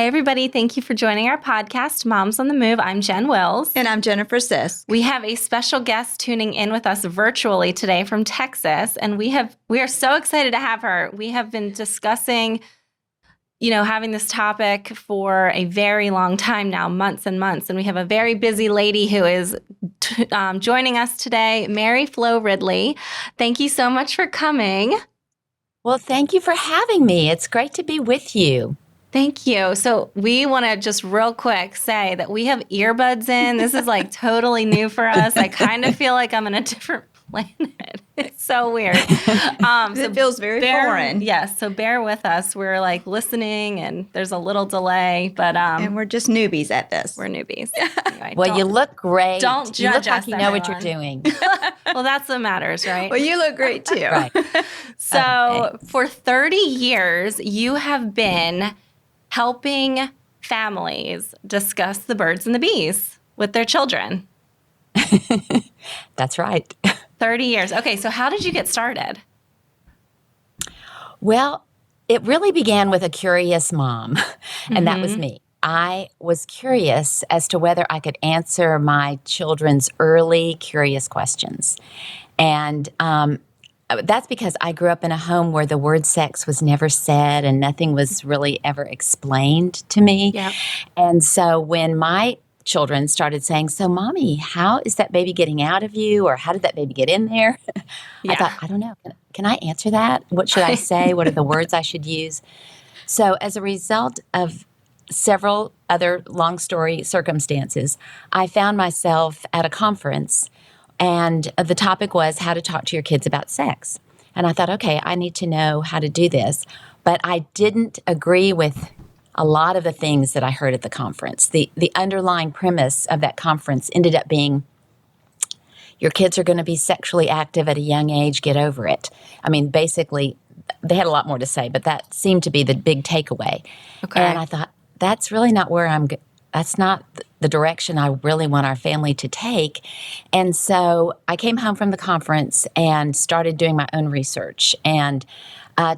Hey, everybody. Thank you for joining our podcast, Moms on the Move. I'm Jen Wills. And I'm Jennifer Sisk. We have a special guest tuning in with us virtually today from Texas, and we are so excited to have her. We have been discussing, having this topic for a very long time now, months and months, and we have a very busy lady who is joining us today, Mary Flo Ridley. Thank you so much for coming. Well, thank you for having me. It's great to be with you. Thank you. So we want to just real quick say that we have earbuds in. This is like totally new for us. I kind of feel like I'm in a different planet. It's so weird. It feels very foreign. Yes. So bear with us. We're like listening and there's a little delay, but and we're just newbies at this. We're newbies. Anyway, well, you look great. Don't judge you look us, like you know what you're doing. Well, that's what matters, right? Well, you look great too. Right. So for 30 years, you have been helping families discuss the birds and the bees with their children. That's right. 30 years. Okay, so how did you get started? Well, it really began with a curious mom, and that was me. I was curious as to whether I could answer my children's early curious questions. And that's because I grew up in a home where the word sex was never said and nothing was really ever explained to me. Yeah. And so when my children started saying, "So, Mommy, how is that baby getting out of you?" or "How did that baby get in there?" Yeah. I thought, I don't know. Can I answer that? What should I say? What are the words I should use? So as a result of several other long story circumstances, I found myself at a conference, and the topic was how to talk to your kids about sex. And I thought, okay, I need to know how to do this. But I didn't agree with a lot of the things that I heard at the conference. The underlying premise of that conference ended up being, your kids are going to be sexually active at a young age, get over it. I mean, basically, they had a lot more to say, but that seemed to be the big takeaway. Okay. And I thought, that's really not where that's not the direction I really want our family to take. And so I came home from the conference and started doing my own research and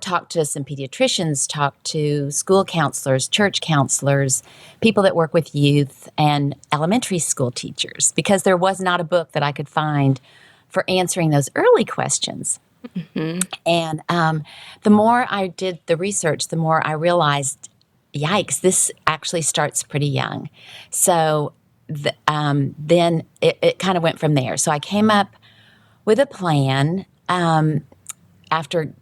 talked to some pediatricians, talked to school counselors, church counselors, people that work with youth, and elementary school teachers, because there was not a book that I could find for answering those early questions. Mm-hmm. And the more I did the research, the more I realized, yikes, this actually starts pretty young. So then it kind of went from there. So I came up with a plan after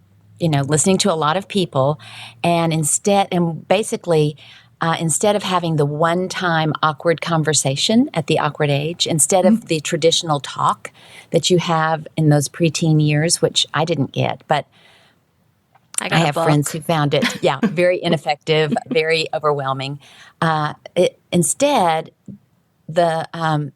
listening to a lot of people, and instead of having the one-time awkward conversation at the awkward age, instead of the traditional talk that you have in those preteen years, which I didn't get, but I have friends who found it, very ineffective, very overwhelming. Instead, the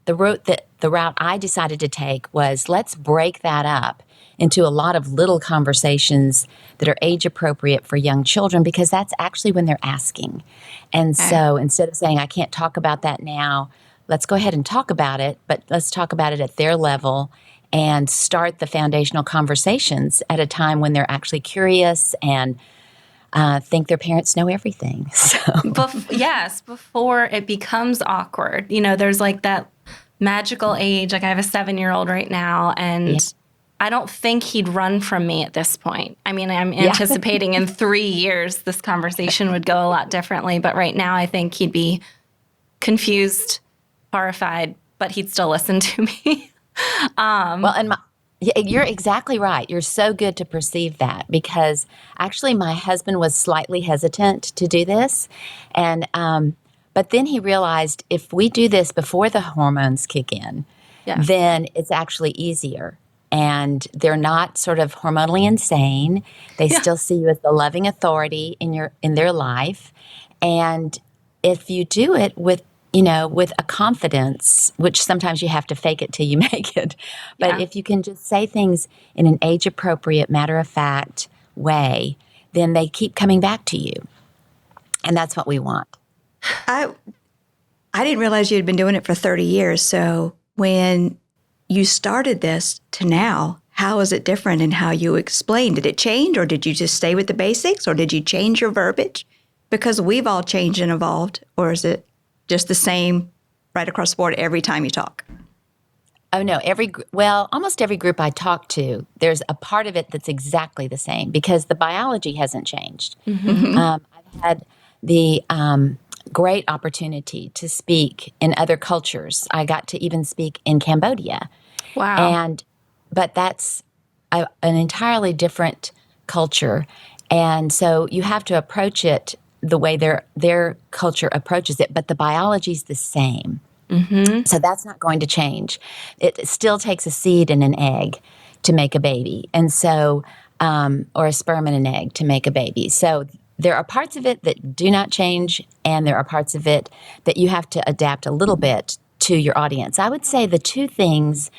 route I decided to take was, let's break that up into a lot of little conversations that are age appropriate for young children, because that's actually when they're asking. And so instead of saying, I can't talk about that now, let's go ahead and talk about it, but let's talk about it at their level and start the foundational conversations at a time when they're actually curious and think their parents know everything. So. Yes, before it becomes awkward. There's like that magical age. Like I have a 7-year-old right now, and I don't think he'd run from me at this point. I mean, I'm anticipating in 3 years this conversation would go a lot differently. But right now I think he'd be confused, horrified, but he'd still listen to me. You're exactly right. You're so good to perceive that, because actually my husband was slightly hesitant to do this. And but then he realized, if we do this before the hormones kick in, then it's actually easier. And they're not sort of hormonally insane. They still see you as the loving authority in their life. And if you do it with a confidence, which sometimes you have to fake it till you make it. But if you can just say things in an age-appropriate, matter-of-fact way, then they keep coming back to you. And that's what we want. I didn't realize you had been doing it for 30 years. So when you started this to now, how is it different in how you explain? Did it change, or did you just stay with the basics, or did you change your verbiage? because we've all changed and evolved, or is it just the same right across the board every time you talk? Oh no, almost every group I talk to, there's a part of it that's exactly the same because the biology hasn't changed. I've had the great opportunity to speak in other cultures. I got to even speak in Cambodia. Wow. But that's an entirely different culture. And so you have to approach it the way their culture approaches it, but the biology's the same. So that's not going to change. It still takes a seed and an egg to make a baby, and so or a sperm and an egg to make a baby. So there are parts of it that do not change, and there are parts of it that you have to adapt a little bit to your audience. I would say the two things.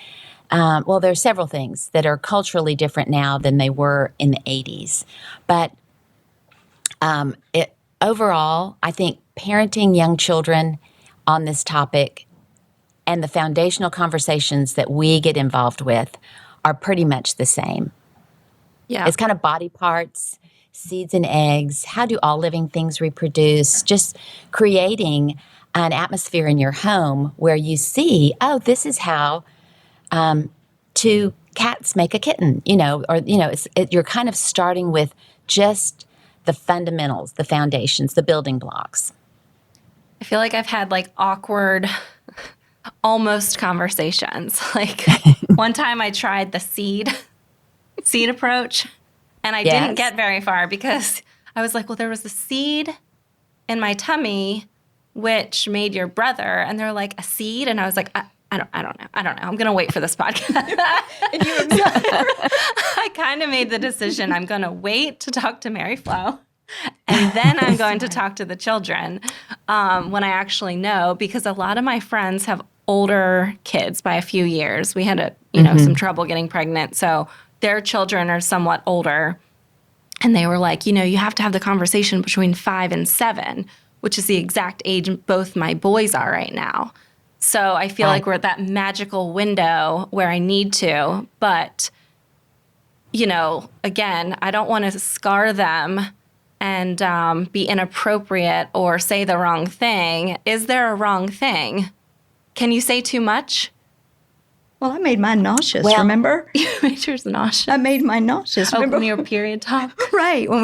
Well, there are several things that are culturally different now than they were in the 80s, but overall, I think parenting young children on this topic and the foundational conversations that we get involved with are pretty much the same. Yeah. It's kind of body parts, seeds and eggs. How do all living things reproduce? Just creating an atmosphere in your home where you see, oh, this is how two cats make a kitten, you're kind of starting with just the fundamentals, the foundations, the building blocks. I feel like I've had like awkward, almost conversations. Like one time I tried the seed approach, and I didn't get very far because I was like, well, there was a seed in my tummy which made your brother, and they're like, a seed? And I was like, I don't know. I'm going to wait for this podcast. I kind of made the decision I'm going to wait to talk to Mary Flo, and then I'm going to talk to the children when I actually know, because a lot of my friends have older kids by a few years. We had some trouble getting pregnant, so their children are somewhat older, and they were like, you have to have the conversation between 5 and 7, which is the exact age both my boys are right now. So I feel like we're at that magical window where I need to, but, again, I don't want to scar them and be inappropriate or say the wrong thing. Is there a wrong thing? Can you say too much? Well, I made mine nauseous, remember? You made yours nauseous. I made mine nauseous. Remember? When your period talk? Right. When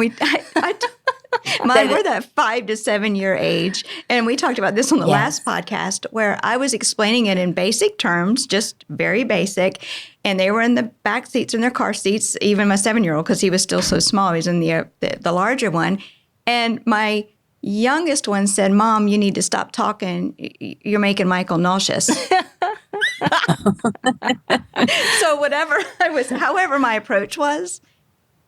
mine were that 5 to 7 year age. And we talked about this on the last podcast where I was explaining it in basic terms, just very basic. And they were in the back seats in their car seats, even my 7-year-old, because he was still so small. He was in the larger one. And my youngest one said, Mom, you need to stop talking. You're making Michael nauseous. So however my approach was,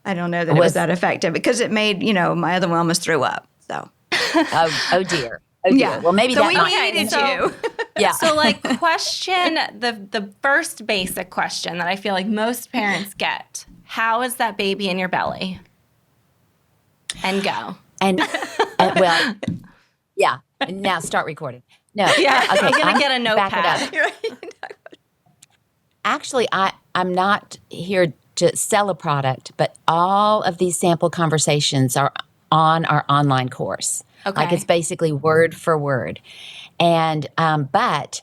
I don't know that it was that effective because it made, my other one almost threw up. So, oh dear. Yeah. Well, maybe so we needed you. Yeah. So question the first basic question that I feel like most parents get: how is that baby in your belly? And go. And well, yeah. Now start recording. No. Yeah. Okay. I'm gonna get a notepad. Actually, I'm not here to sell a product, but all of these sample conversations are on our online course. Okay. Like it's basically word for word. And but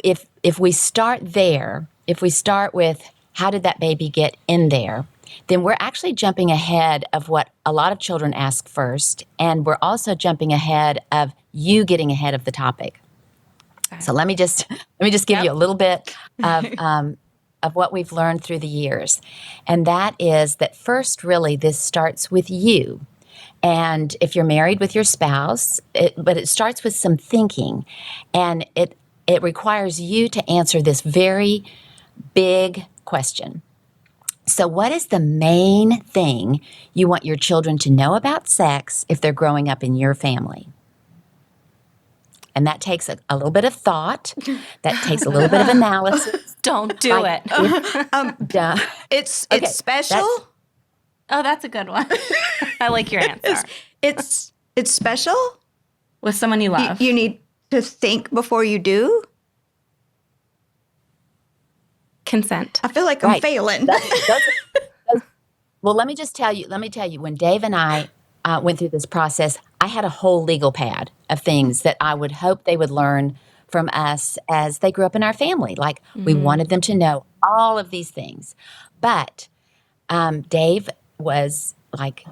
if we start there, if we start with how did that baby get in there, then we're actually jumping ahead of what a lot of children ask first, and we're also jumping ahead of you getting ahead of the topic. Okay. So let me just give you a little bit of what we've learned through the years. And that is that first, really, this starts with you. And if you're married with your spouse, but it starts with some thinking. And it requires you to answer this very big question. So what is the main thing you want your children to know about sex if they're growing up in your family? And that takes a little bit of thought. That takes a little bit of analysis. Don't do it. It's special. That's a good one. I like your answer. It's special. With someone you love. You need to think before you do. Consent. I feel like I'm failing. Well, let me tell you, when Dave and I went through this process, I had a whole legal pad of things that I would hope they would learn from us as they grew up in our family. Like we wanted them to know all of these things. But Dave was like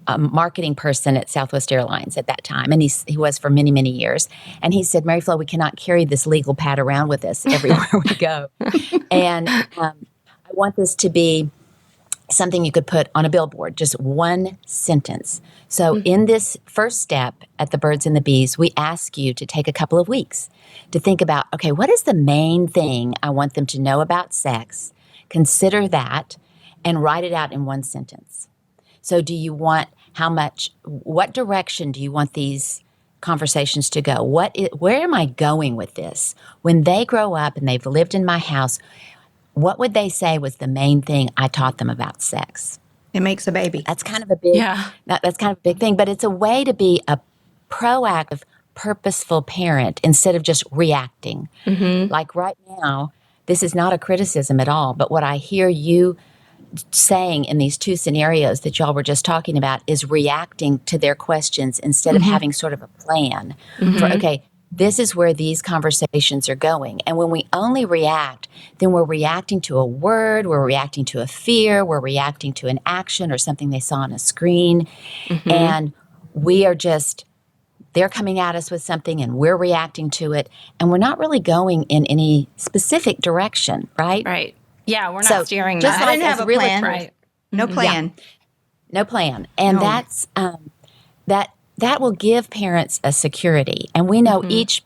a marketing person at Southwest Airlines at that time, and he was for many, many years. And he said, Mary Flo, we cannot carry this legal pad around with us everywhere we go. And I want this to be something you could put on a billboard, just one sentence. So in this first step at the Birds and the Bees, we ask you to take a couple of weeks to think about, okay, what is the main thing I want them to know about sex? Consider that and write it out in one sentence. So do you want what direction do you want these conversations to go? Where am I going with this? When they grow up and they've lived in my house, what would they say was the main thing I taught them about sex? It makes a baby. That's kind of a big, that's kind of a big thing, but it's a way to be a proactive, purposeful parent instead of just reacting. Like right now, this is not a criticism at all, but what I hear you saying in these two scenarios that y'all were just talking about is reacting to their questions instead of having sort of a plan for, okay, this is where these conversations are going. And when we only react, then we're reacting to a word, we're reacting to a fear, we're reacting to an action or something they saw on a screen. And we are just, they're coming at us with something and we're reacting to it. And we're not really going in any specific direction, right? Right. Yeah, we're not steering just that. I didn't have a plan. Right. No plan. No plan. And that's that will give parents a security. And we know each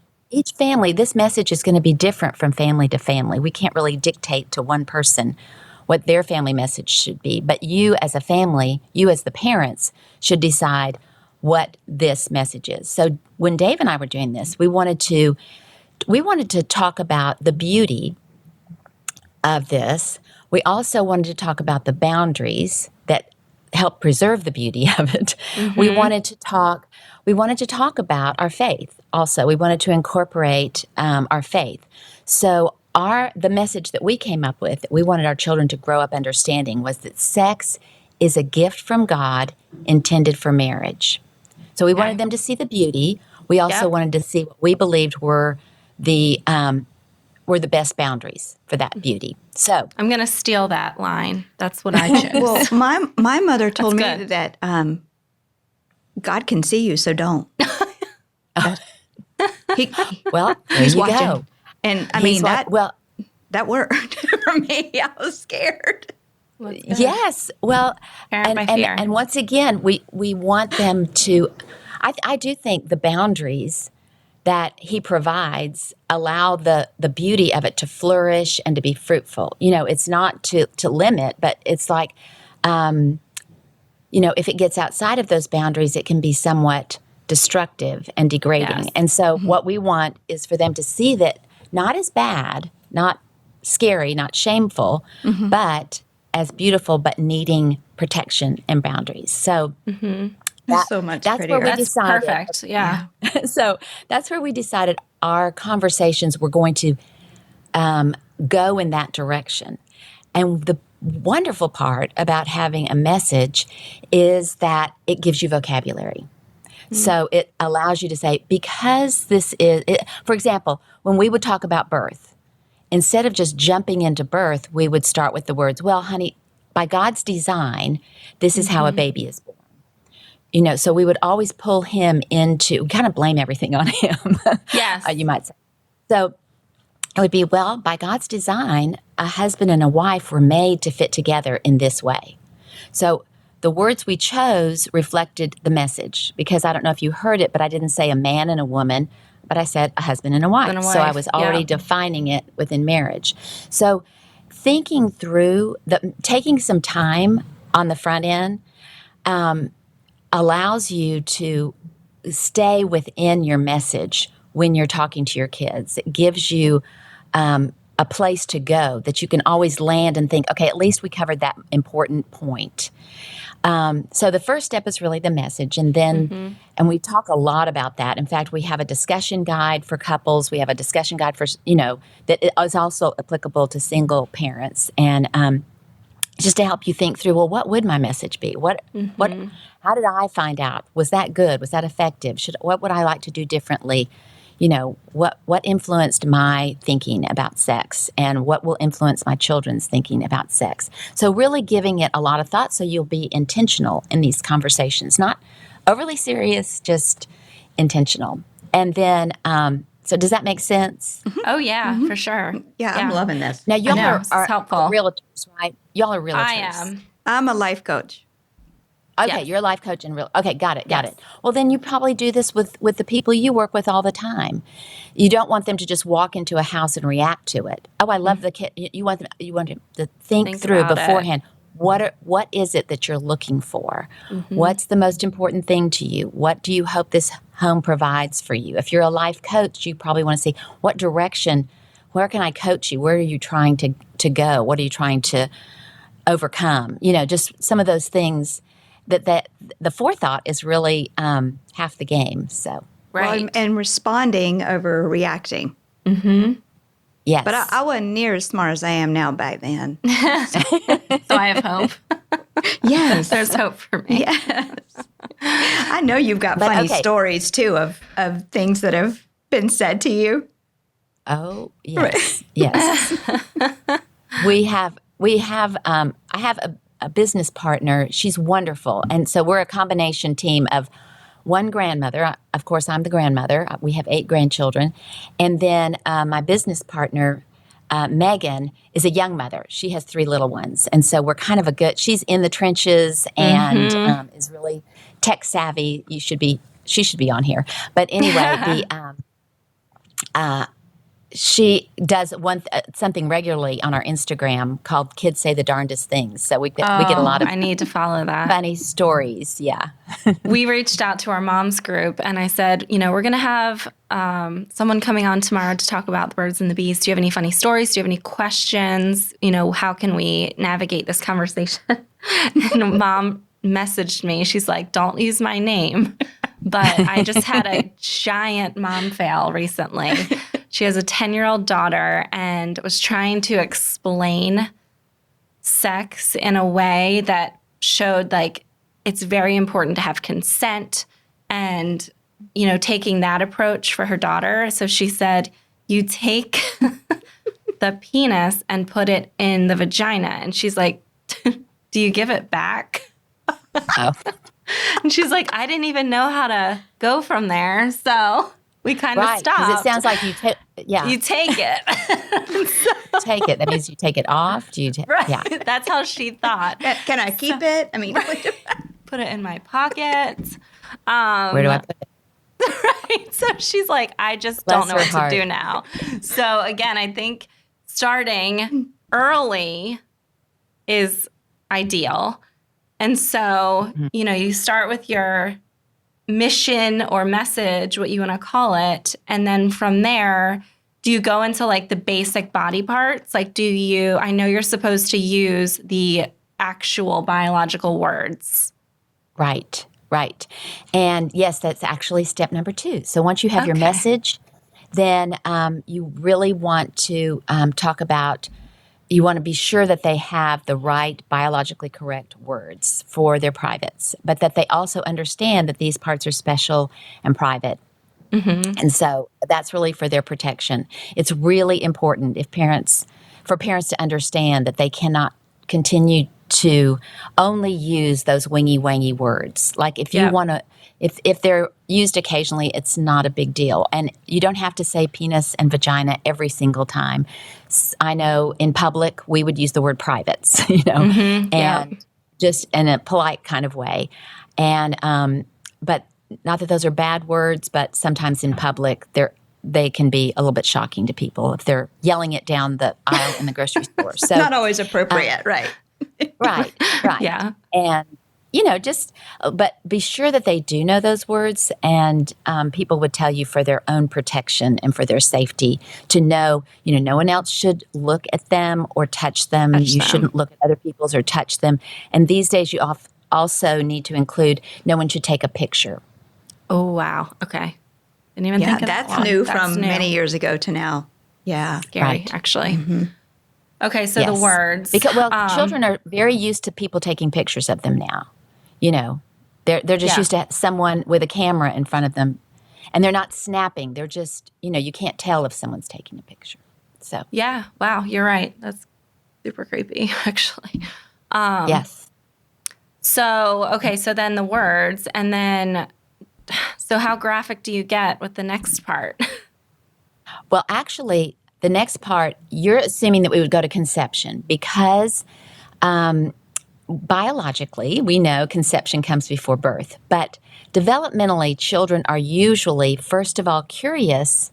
family, this message is going to be different from family to family. We can't really dictate to one person what their family message should be. But you as a family, you as the parents, should decide what this message is. So when Dave and I were doing this, we wanted to talk about the beauty of this. We also wanted to talk about the boundaries that help preserve the beauty of it. We wanted to talk about our faith also. We wanted to incorporate our faith. So the message that we came up with, that we wanted our children to grow up understanding, was that sex is a gift from God intended for marriage. So we wanted them to see the beauty. We also wanted to see what we believed were the best boundaries for that beauty. So I'm going to steal that line. That's what I chose. Well, my mother told me that God can see you, so don't. He's you watching. go. And I mean, that worked for me. I was scared. Yes. Well, and once again, we want them to, I do think the boundaries that he provides allow the beauty of it to flourish and to be fruitful. You know, it's not to limit, but it's like, if it gets outside of those boundaries, it can be somewhat destructive and degrading. Yes. And so what we want is for them to see that not as bad, not scary, not shameful, but as beautiful, but needing protection and boundaries. So That's so much that's prettier. where we decided. Perfect. Yeah. So that's where we decided our conversations were going to go in that direction. And the wonderful part about having a message is that it gives you vocabulary. So it allows you to say, because this is, for example, when we would talk about birth, instead of just jumping into birth, we would start with the words, well, honey, by God's design, this is how a baby is born. So we would always pull him into, kind of blame everything on him. Yes. You might say. So it would be, well, by God's design, a husband and a wife were made to fit together in this way. So the words we chose reflected the message, because I don't know if you heard it, but I didn't say a man and a woman, but I said a husband and a wife. So I was already defining it within marriage. So thinking through, taking some time on the front end, allows you to stay within your message when you're talking to your kids. It gives you a place to go that you can always land and think, okay, at least we covered that important point. So the first step is really the message. And then, and we talk a lot about that. In fact, we have a discussion guide for couples. We have a discussion guide for, that is also applicable to single parents. And just to help you think through, well, what would my message be? How did I find out? Was that good? Was that effective? What would I like to do differently? What influenced my thinking about sex, and what will influence my children's thinking about sex? So really giving it a lot of thought, so you'll be intentional in these conversations, not overly serious, just intentional. And then, so does that make sense? Oh, yeah, for sure. Yeah, I'm loving this. Now, y'all This is helpful. realtors, right? Y'all are realtors. I am. I'm a life coach. Okay, Yes. you're a life coach and real. Okay, got it. Well, then you probably do this with the people you work with all the time. You don't want them to just walk into a house and react to it. Oh, I love the kid. You want them to think through about beforehand. What is it that you're looking for? What's the most important thing to you? What do you hope this home provides for you? If you're a life coach, you probably want to see what direction. Where can I coach you? Where are you trying to go? What are you trying to overcome? Just some of those things. That the forethought is really half the game. So Right. Well, and responding over reacting. yes, But I wasn't near as smart as I am now back then. So I have hope. Yes. There's hope for me. Yes. I know you've got funny stories too of things that have been said to you. Oh yes, yes. we have. I have a business partner. She's wonderful, and so we're a combination team of one grandmother. Of course, I'm the grandmother. We have 8 grandchildren, and then my business partner, Megan, is a young mother. She has 3 little ones, and so we're kind of she's in the trenches and is really tech savvy. She should be on here. But anyway, she does something regularly on our Instagram called "Kids Say the Darndest Things." So we get a lot of I need to follow that. funny stories. Yeah, We reached out to our moms group, and I said, we're going to have someone coming on tomorrow to talk about the birds and the bees. Do you have any funny stories? Do you have any questions? How can we navigate this conversation? And Mom messaged me. She's like, don't use my name. But I just had a giant mom fail recently. She has a 10-year-old daughter and was trying to explain sex in a way that showed like it's very important to have consent and, taking that approach for her daughter. So she said, you take the penis and put it in the vagina. And she's like, do you give it back? oh. And she's like, I didn't even know how to go from there. So we kind of stopped. Because it sounds like you take it. take it. That means you take it off. Do you? Right. Yeah. That's how she thought. Can I keep it? I mean, Put it in my pocket. Where do I put it? Right. So she's like, I just Bless don't know her what heart. to do now. So again, I think starting early is ideal. And so, you start with your mission or message, what you want to call it. And then from there, do you go into like the basic body parts? Like, I know you're supposed to use the actual biological words. Right. And yes, that's actually step number 2. So once you have your message, then you really want to talk about, you want to be sure that they have the right biologically correct words for their privates, but that they also understand that these parts are special and private. And so that's really for their protection. It's really important for parents to understand that they cannot continue to only use those wingy-wangy words. Like if you want to, if they're used occasionally, it's not a big deal. And you don't have to say penis and vagina every single time. I know in public, we would use the word privates, and just in a polite kind of way. And, but not that those are bad words, but sometimes in public, they can be a little bit shocking to people if they're yelling it down the aisle in the grocery store. So not always appropriate, right? Right. Yeah. And, but be sure that they do know those words. And people would tell you for their own protection and for their safety to know, no one else should look at them or touch them. You shouldn't look at other people's or touch them. And these days you also need to include no one should take a picture. Oh, wow. Okay. Didn't even think of that. That's new from many years ago to now. Yeah. Scary, Right. actually. Okay, so the Yes. words. Because children are very used to people taking pictures of them now. You know, they're just used to someone with a camera in front of them, and they're not snapping. They're just, you can't tell if someone's taking a picture. So Yeah, wow, you're right. That's super creepy, actually. yes. So, okay, so then the words, and then, so how graphic do you get with the next part? Well, actually, the next part, you're assuming that we would go to conception because biologically, we know conception comes before birth. But developmentally, children are usually, first of all, curious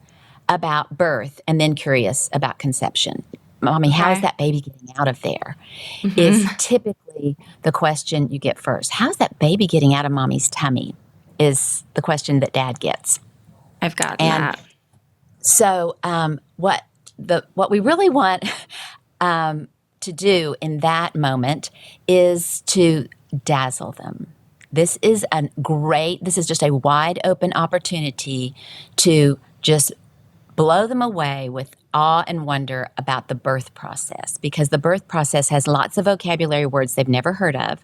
about birth and then curious about conception. Mommy, how is that baby getting out of there? Is typically the question you get first. How's that baby getting out of mommy's tummy is the question that dad gets. I've got that. So what we really want to do in that moment is to dazzle them. This is just a wide open opportunity to just blow them away with awe and wonder about the birth process, because the birth process has lots of vocabulary words they've never heard of,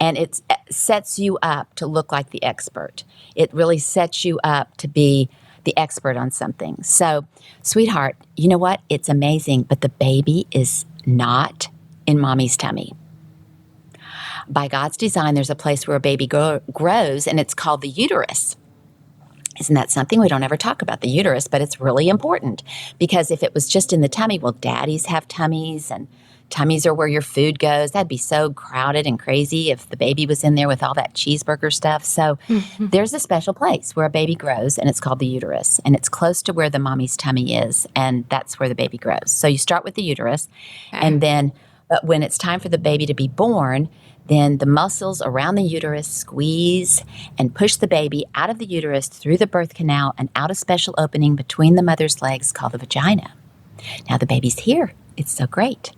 and it sets you up to look like the expert. It really sets you up to be the expert on something. So, sweetheart, you know what? It's amazing, but the baby is not in mommy's tummy. By God's design, there's a place where a baby grows, and it's called the uterus. Isn't that something? We don't ever talk about the uterus, but it's really important, because if it was just in the tummy, well, daddies have tummies, and tummies are where your food goes. That'd be so crowded and crazy if the baby was in there with all that cheeseburger stuff. So there's a special place where a baby grows, and it's called the uterus, and it's close to where the mommy's tummy is, and that's where the baby grows. So you start with the uterus, and then when it's time for the baby to be born, then the muscles around the uterus squeeze and push the baby out of the uterus through the birth canal and out a special opening between the mother's legs called the vagina. Now the baby's here. It's so great.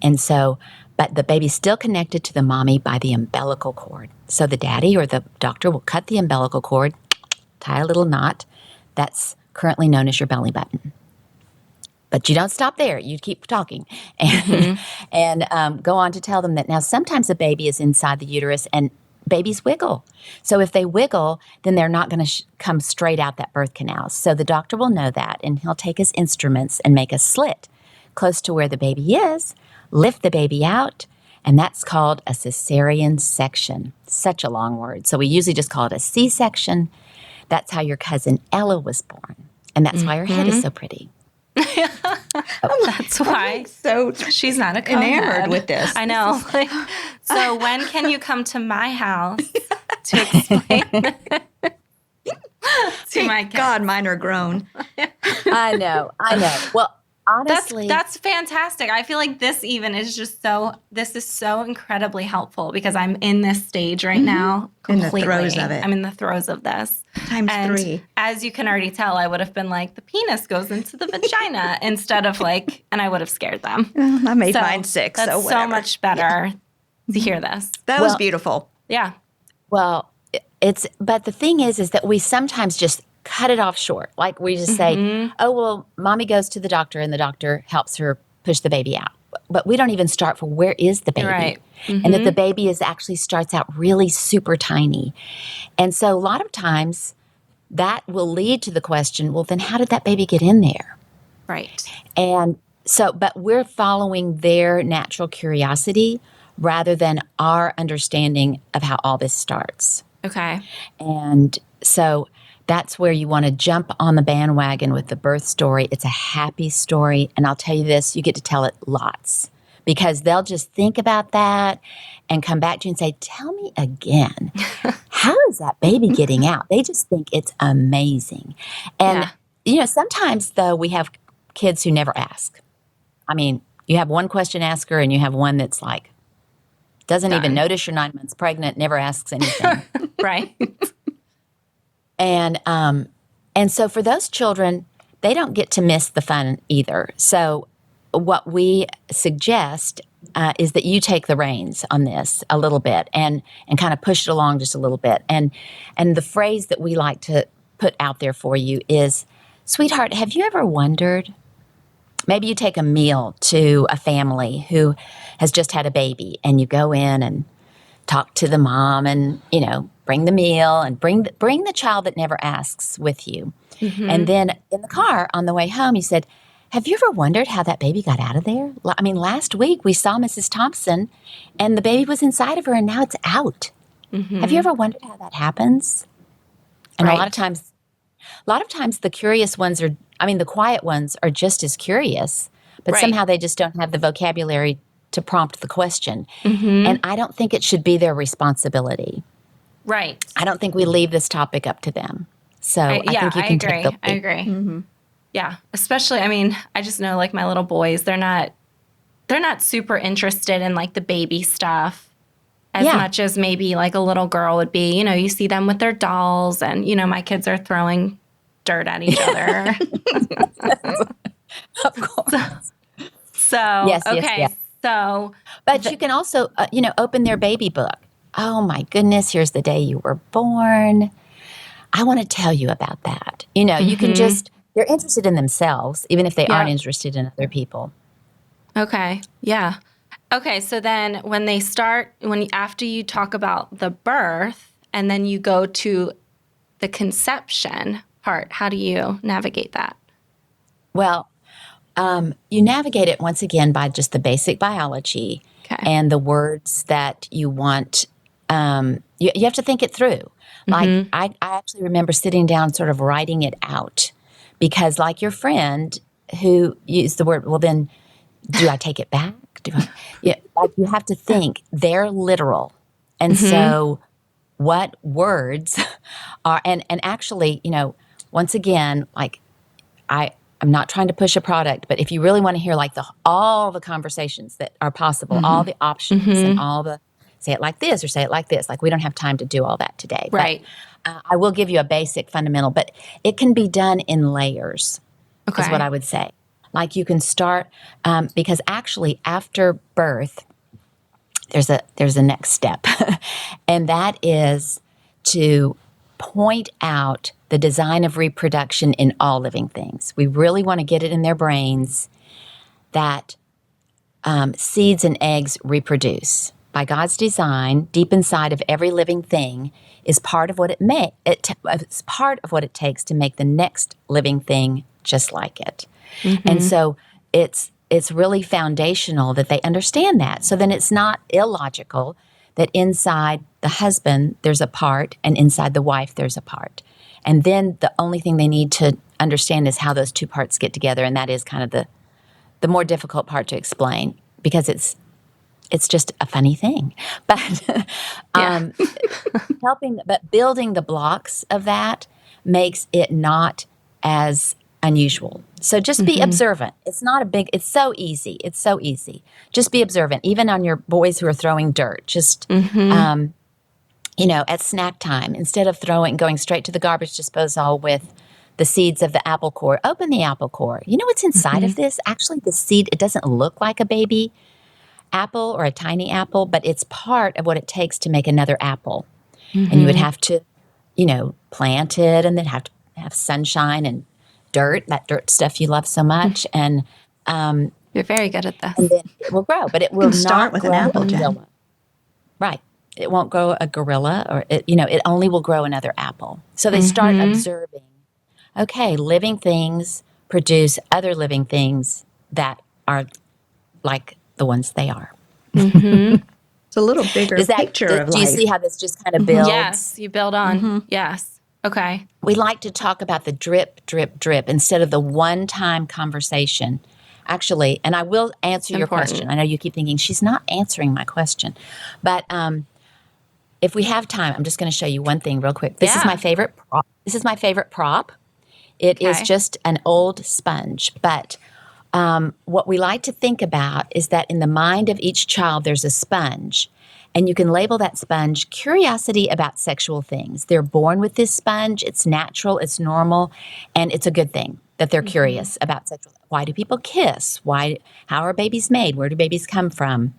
And so, but the baby's still connected to the mommy by the umbilical cord. So the daddy or the doctor will cut the umbilical cord, tie a little knot. That's currently known as your belly button. But you don't stop there. You keep talking and go on to tell them that now sometimes a baby is inside the uterus and babies wiggle. So if they wiggle, then they're not going to come straight out that birth canal. So the doctor will know that, and he'll take his instruments and make a slit close to where the baby is, lift the baby out, and that's called a cesarean section. Such a long word. So we usually just call it a C-section. That's how your cousin Ella was born, and that's why her head is so pretty. That's why. So she's not a enamored with this. I know. So when can you come to my house to explain to my kids? God, mine are grown. I know. Well, honestly, that's fantastic. I feel like this is so incredibly helpful, because I'm in this stage right now. Completely. In the throes of it. I'm in the throes of this. Times 3. As you can already tell, I would have been like, the penis goes into the vagina instead of like, and I would have scared them. I made mine 6, That's so whatever. so much better to hear this. That was beautiful. Yeah. Well, but the thing is that we sometimes just cut it off short. Like we just say, oh, well, mommy goes to the doctor and the doctor helps her push the baby out. But we don't even start for where is the baby. Right. And that the baby actually starts out really super tiny. And so a lot of times that will lead to the question, well, then how did that baby get in there? Right. And so, but we're following their natural curiosity rather than our understanding of how all this starts. Okay. And so that's where you want to jump on the bandwagon with the birth story. It's a happy story. And I'll tell you this, you get to tell it lots, because they'll just think about that and come back to you and say, tell me again, how is that baby getting out? They just think it's amazing. And, sometimes, though, we have kids who never ask. I mean, you have one question asker and you have one that's like, doesn't even notice you're 9 months pregnant, never asks anything. Right. And so for those children, they don't get to miss the fun either. So what we suggest is that you take the reins on this a little bit and kind of push it along just a little bit. And the phrase that we like to put out there for you is, sweetheart, have you ever wondered, Maybe you take a meal to a family who has just had a baby, and you go in and talk to the mom and, bring the meal and bring the child that never asks with you. And then in the car on the way home, you said, have you ever wondered how that baby got out of there? I mean, last week we saw Mrs. Thompson and the baby was inside of her and now it's out. Have you ever wondered how that happens? And a lot of times the curious ones the quiet ones are just as curious, but somehow they just don't have the vocabulary to prompt the question. And I don't think it should be their responsibility. Right. I don't think we leave this topic up to them. So I think you can take the lead. I agree. Yeah. Especially, I just know like my little boys, they're not super interested in like the baby stuff as much as maybe like a little girl would be. You see them with their dolls and, my kids are throwing dirt at each other. Of course. So, yes, okay. Yes. So, but you can also, open their baby book. Oh my goodness, here's the day you were born. I want to tell you about that. You can they're interested in themselves, even if they aren't interested in other people. Okay. Yeah. Okay. So then after you talk about the birth and then you go to the conception part, how do you navigate that? Well, you navigate it once again by just the basic biology and the words that you want. You have to think it through. Like I actually remember sitting down, sort of writing it out, because like your friend who used the word, well, then do I take it back? Like you have to think they're literal. And so what words are, and actually, once again, like I'm not trying to push a product, but if you really want to hear like all the conversations that are possible, all the options and all the say it like this or say it like this, like we don't have time to do all that today. Right. But, I will give you a basic fundamental, but it can be done in layers is what I would say. Like you can start, because actually after birth, there's a next step, and that is to point out the design of reproduction in all living things. We really want to get it in their brains that seeds and eggs reproduce. By God's design, deep inside of every living thing is part of what it's part of what it takes to make the next living thing just like it. And so it's really foundational that they understand that. So then it's not illogical that inside the husband there's a part and inside the wife there's a part. And then the only thing they need to understand is how those two parts get together, and that is kind of the more difficult part to explain, because it's just a funny thing. But but building the blocks of that makes it not as unusual. So just be observant. It's so easy. It's so easy. Just be observant, even on your boys who are throwing dirt. Just, at snack time, instead of going straight to the garbage disposal with the seeds of the apple core, open the apple core. You know what's inside of this? Actually, the seed, it doesn't look like a baby apple or a tiny apple, but it's part of what it takes to make another apple. And you would have to, plant it, and then have to have sunshine and dirt, that dirt stuff you love so much. And you're very good at this. And then it will grow, but it will not start with an apple, Jen. Right. It won't grow a gorilla, or it only will grow another apple. So they start observing, okay, living things produce other living things that are like the ones they are. It's a little bigger picture of life. Do you see how this just kind of builds? Yes, you build on. Yes. Okay. We like to talk about the drip, drip, drip instead of the one-time conversation. Actually, and I will answer your question. I know you keep thinking, she's not answering my question. But if we have time, I'm just going to show you one thing real quick. This is my favorite prop. It is just an old sponge. But what we like to think about is that in the mind of each child, there's a sponge. And you can label that sponge curiosity about sexual things. They're born with this sponge. It's natural. It's normal. And it's a good thing that they're curious about sexual. Why do people kiss? How are babies made? Where do babies come from?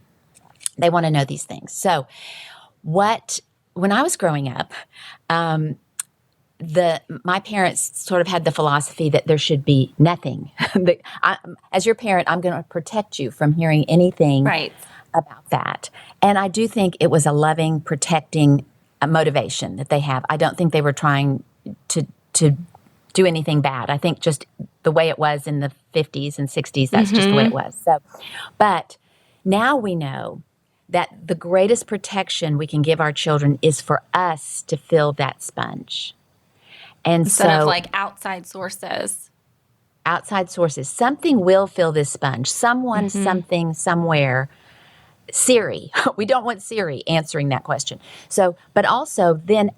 They want to know these things. So when I was growing up, my parents sort of had the philosophy that there should be nothing. As your parent, I'm going to protect you from hearing anything Right. about that. And I do think it was a loving, protecting motivation that they have. I don't think they were trying to do anything bad. I think just the way it was in the 50s and 60s, that's just the way it was. So, but now we know that the greatest protection we can give our children is for us to fill that sponge. And Instead of so, like outside sources. outside sources, something will fill this sponge. Someone, something, somewhere. Siri. We don't want Siri answering that question. So, but also then,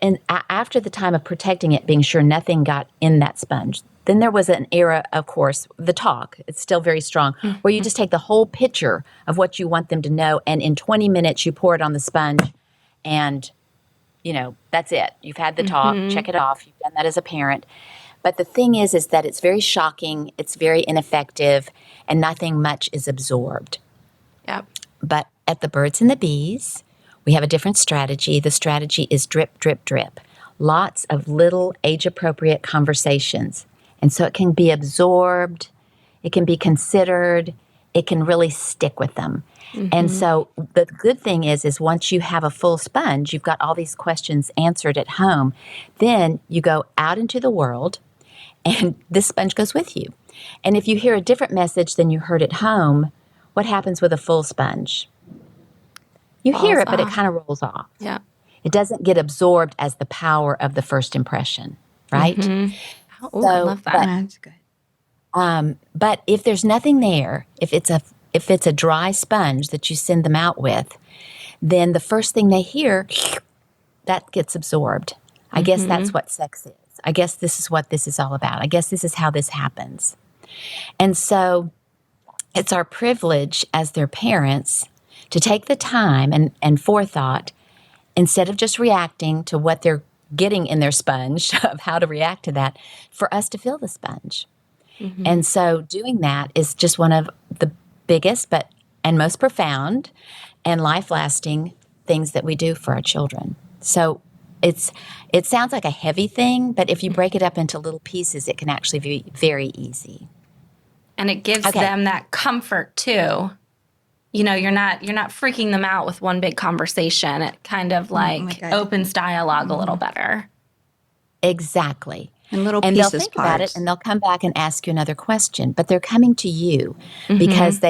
and after the time of protecting it, being sure nothing got in that sponge, then there was an era, of course, the talk, it's still very strong, where you just take the whole picture of what you want them to know, and in 20 minutes you pour it on the sponge, and, that's it. You've had the talk, check it off. You've done that as a parent. But the thing is that it's very shocking, it's very ineffective, and nothing much is absorbed. Yep. But at the Birds and the Bees, we have a different strategy. The strategy is drip, drip, drip. Lots of little age-appropriate conversations. And so it can be absorbed, it can be considered, it can really stick with them. And so the good thing is once you have a full sponge, you've got all these questions answered at home, then you go out into the world and this sponge goes with you. And if you hear a different message than you heard at home, what happens with a full sponge? You hear it, but it kind of rolls off. Yeah. It doesn't get absorbed as the power of the first impression, right? Oh, I love that. That's good. But if there's nothing there, if it's a dry sponge that you send them out with, then the first thing they hear, that gets absorbed. I guess that's what sex is. I guess this is what this is all about. I guess this is how this happens. And so it's our privilege as their parents to take the time and forethought, instead of just reacting to what they're getting in their sponge of how to react to that, for us to fill the sponge. And so doing that is just one of the biggest and most profound and life-lasting things that we do for our children. So it sounds like a heavy thing, but if you break it up into little pieces, it can actually be very easy. And it gives them that comfort too. You're not freaking them out with one big conversation. It kind of opens dialogue a little better. Exactly. And little and pieces they'll think parts. about it, and they'll come back and ask you another question. But they're coming to you because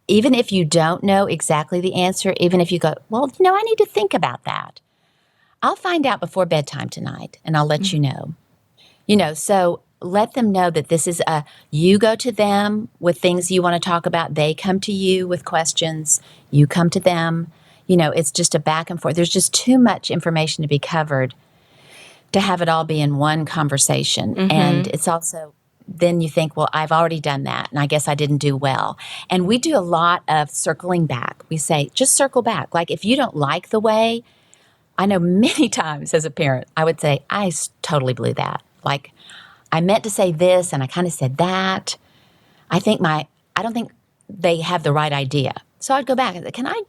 even if you don't know exactly the answer, even if you go, well, I need to think about that. I'll find out before bedtime tonight, and I'll let you know. So let them know that this is you go to them with things you want to talk about. They come to you with questions. You come to them. It's just a back and forth. There's just too much information to be covered to have it all be in one conversation. And it's also, then you think, well, I've already done that, and I guess I didn't do well. And we do a lot of circling back. We say, just circle back. Like, if you don't like the way, I know many times as a parent, I would say, I totally blew that. Like, I meant to say this, and I kind of said that. I don't think they have the right idea. So I'd go back and say, can I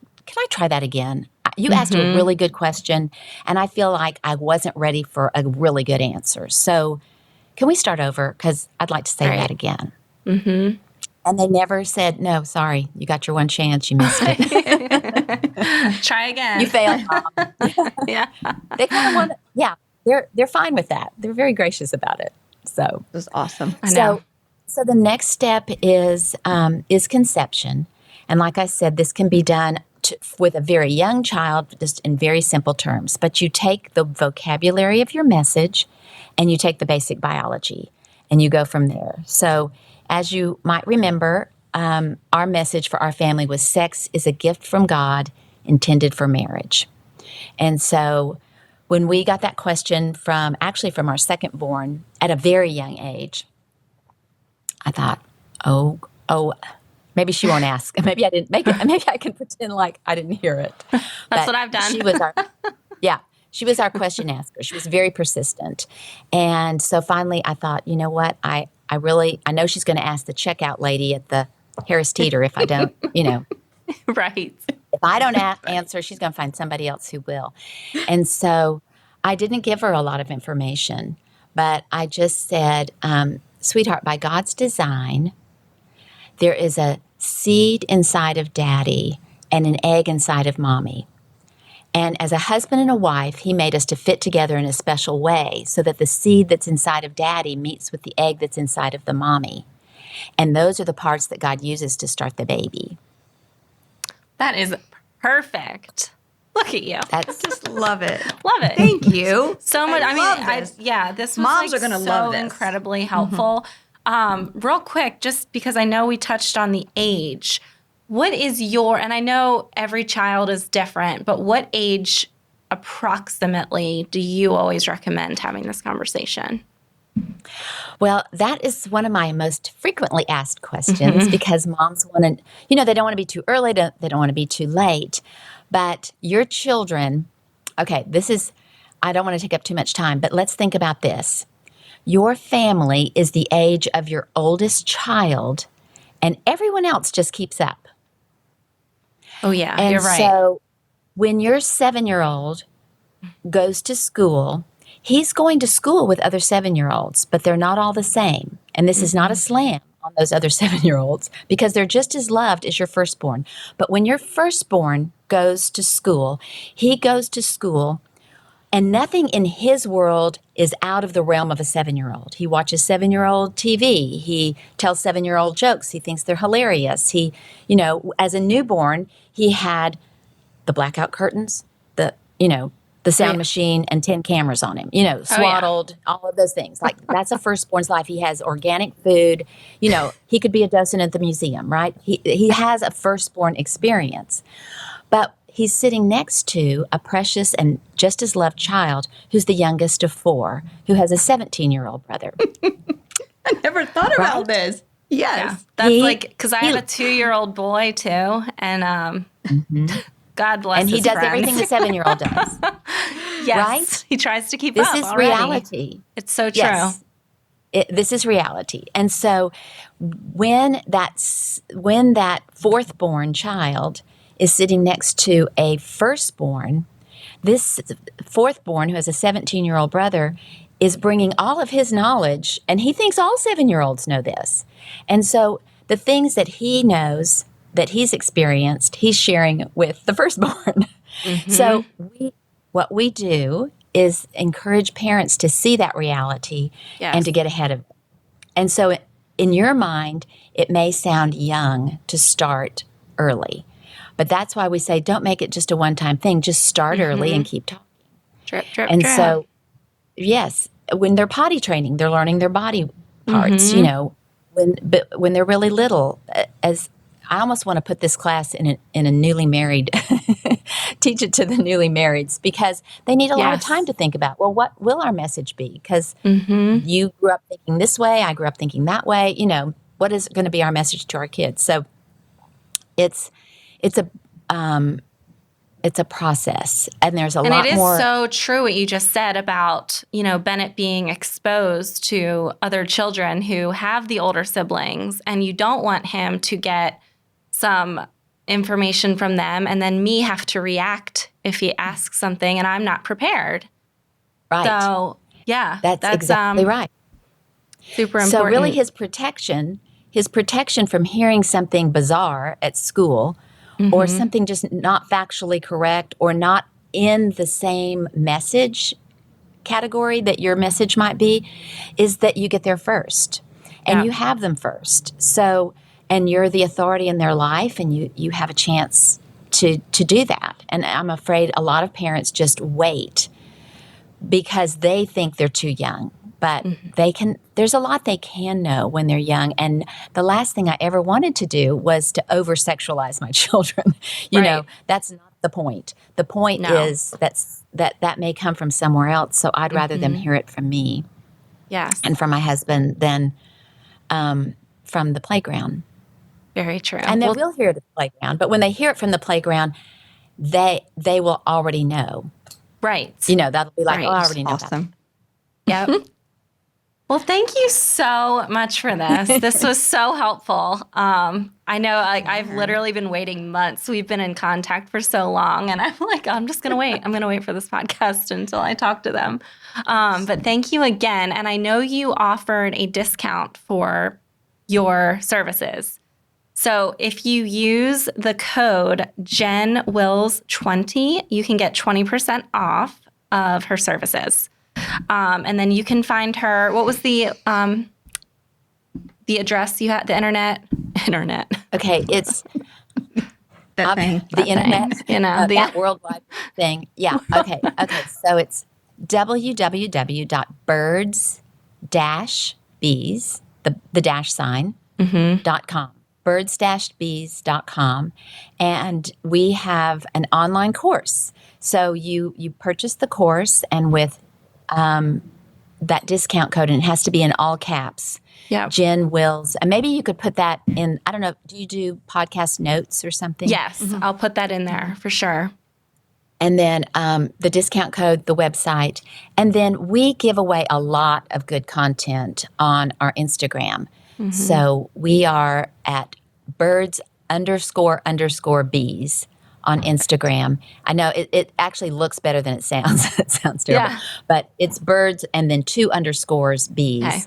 try that again? You asked a really good question, and I feel like I wasn't ready for a really good answer. So can we start over? Because I'd like to say that again. And they never said, no, sorry, you got your one chance, you missed it. Try again. You failed, Mom. Yeah. They kind of want to, they're fine with that. They're very gracious about it. So It was awesome. I know. So the next step is conception. And like I said, this can be done with a very young child, just in very simple terms. But you take the vocabulary of your message and you take the basic biology and you go from there. So as you might remember, our message for our family was sex is a gift from God intended for marriage. And so when we got that question from our second born at a very young age, I thought, oh, maybe she won't ask. Maybe I didn't make it. Maybe I can pretend like I didn't hear it. That's what I've done. She was our question asker. She was very persistent. And so finally I thought, you know what? I know she's going to ask the checkout lady at the Harris Teeter if I don't, Right. if I don't answer, she's going to find somebody else who will. And so I didn't give her a lot of information, but I just said, sweetheart, by God's design, there is a seed inside of daddy and an egg inside of mommy. And as a husband and a wife, he made us to fit together in a special way so that the seed that's inside of daddy meets with the egg that's inside of the mommy. And those are the parts that God uses to start the baby. That is perfect. Look at you. I just love it. Love it. Thank you. So much. This. This was Moms like are gonna so love this. incredibly helpful. Real quick, just because I know we touched on the age, what is and I know every child is different, but what age approximately do you always recommend having this conversation? Well, that is one of my most frequently asked questions because moms want to, they don't want to be too early, they don't want to be too late. But your children, okay, I don't want to take up too much time, but let's think about this. Your family is the age of your oldest child, and everyone else just keeps up. Oh, yeah, And you're right. so when your 7-year-old goes to school, he's going to school with other 7-year-olds, but they're not all the same. And this is not a slam on those other 7-year-olds because they're just as loved as your firstborn. But when your firstborn goes to school, he goes to school and nothing in his world is out of the realm of a 7-year-old. He watches 7-year-old TV. He tells 7-year-old jokes. He thinks they're hilarious. He, as a newborn, he had the blackout curtains, the sound machine and 10 cameras on him, swaddled, all of those things. Like that's a firstborn's life. He has organic food. He could be a docent at the museum, right? He has a firstborn experience. But he's sitting next to a precious and just as loved child who's the youngest of 4, who has a 17-year-old brother. I never thought about this. Yes. Yeah. That's because I have a 2-year-old boy too, and God bless and he his does friends. everything the 7-year-old does. Yes, right? He tries to keep this up. This is already. reality. It's so true. Yes. This is reality. And so when that 4th-born child is sitting next to a firstborn, this 4th-born who has a 17-year-old brother is bringing all of his knowledge, and he thinks all 7-year-olds know this. And so the things that he knows, that he's experienced, he's sharing with the firstborn. So what we do is encourage parents to see that reality and to get ahead of it. And so in your mind, it may sound young to start early. But that's why we say don't make it just a one-time thing. Just start early and keep talking. Drip, drip, and drip. So, yes, when they're potty training, they're learning their body parts, when they're really little. As I almost want to put this class in a newly married, teach it to the newly marrieds because they need a lot of time to think about, well, what will our message be? Because you grew up thinking this way, I grew up thinking that way. What is going to be our message to our kids? So it's a process, and there's a lot more. And it is so true what you just said about, Bennett being exposed to other children who have the older siblings, and you don't want him to get some information from them and then me have to react if he asks something and I'm not prepared. Right. So, yeah. That's exactly right. Super important. So really his protection from hearing something bizarre at school or something just not factually correct or not in the same message category that your message might be, is that you get there first and you have them first. So, and you're the authority in their life and you have a chance to do that. And I'm afraid a lot of parents just wait because they think they're too young. But there's a lot they can know when they're young. And the last thing I ever wanted to do was to over-sexualize my children. You know, that's not the point. The point is that may come from somewhere else. So I'd rather them hear it from me and from my husband than from the playground. Very true. And they will hear it at the playground. But when they hear it from the playground, they will already know. Right. That'll be like, oh, I already know that. Yep. Well, thank you so much for this. This was so helpful. I know I've literally been waiting months. We've been in contact for so long, and I'm like, I'm just going to wait. I'm going to wait for this podcast until I talk to them. But thank you again. And I know you offered a discount for your services. So if you use the code JenWills20, you can get 20% off of her services. And then you can find her. What was the address you had? The internet. Okay, it's That thing. the internet. You know, That worldwide thing. Yeah. Okay. So it's www.birds-bees, the dash sign, .com. birds-bees.com. And we have an online course. So you purchase the course, and with that discount code, and it has to be in all caps. Yeah. Jen Wills. And maybe you could put that in, I don't know, do you do podcast notes or something? Yes, I'll put that in there for sure. And then the discount code, the website. And then we give away a lot of good content on our Instagram. So we are at birds__bees on Instagram. I know it actually looks better than it sounds. It sounds terrible. Yeah. But it's birds and then 2 underscores bees. Okay.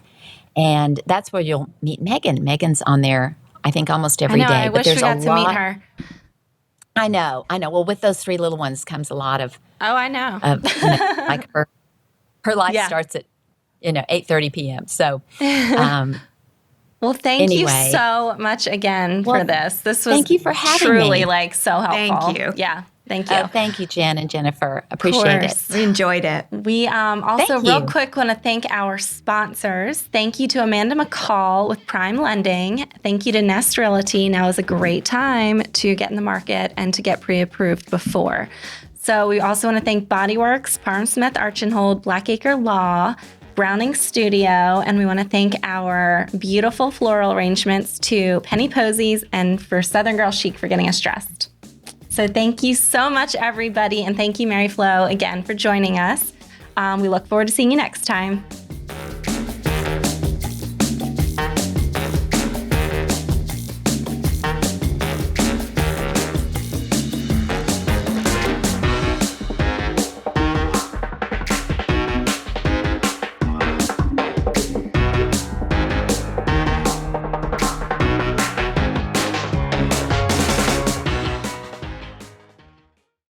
And that's where you'll meet Megan. Megan's on there, I think, almost every day. I But wish there's we got a to lot, meet her. I know. Well, with those 3 little ones comes a lot of, Oh, I know. like her life Yeah. starts at 8:30 p.m. So Well, thank anyway. you so much again for this. This was thank you for having truly me. so helpful. Thank you. Yeah, thank you. Thank you, Jen and Jennifer. Appreciate it. course. We enjoyed it. We also Thank real you. quick want to thank our sponsors. Thank you to Amanda McCall with Prime Lending. Thank you to Nest Realty. Now is a great time to get in the market and to get pre-approved before. So we also want to thank Bodyworks, Parham Smith, Archenhold, Blackacre Law, Browning Studio, and we want to thank our beautiful floral arrangements to Penny Posies and for Southern Girl Chic for getting us dressed. So thank you so much, everybody, and thank you, Mary Flo, again for joining us. We look forward to seeing you next time.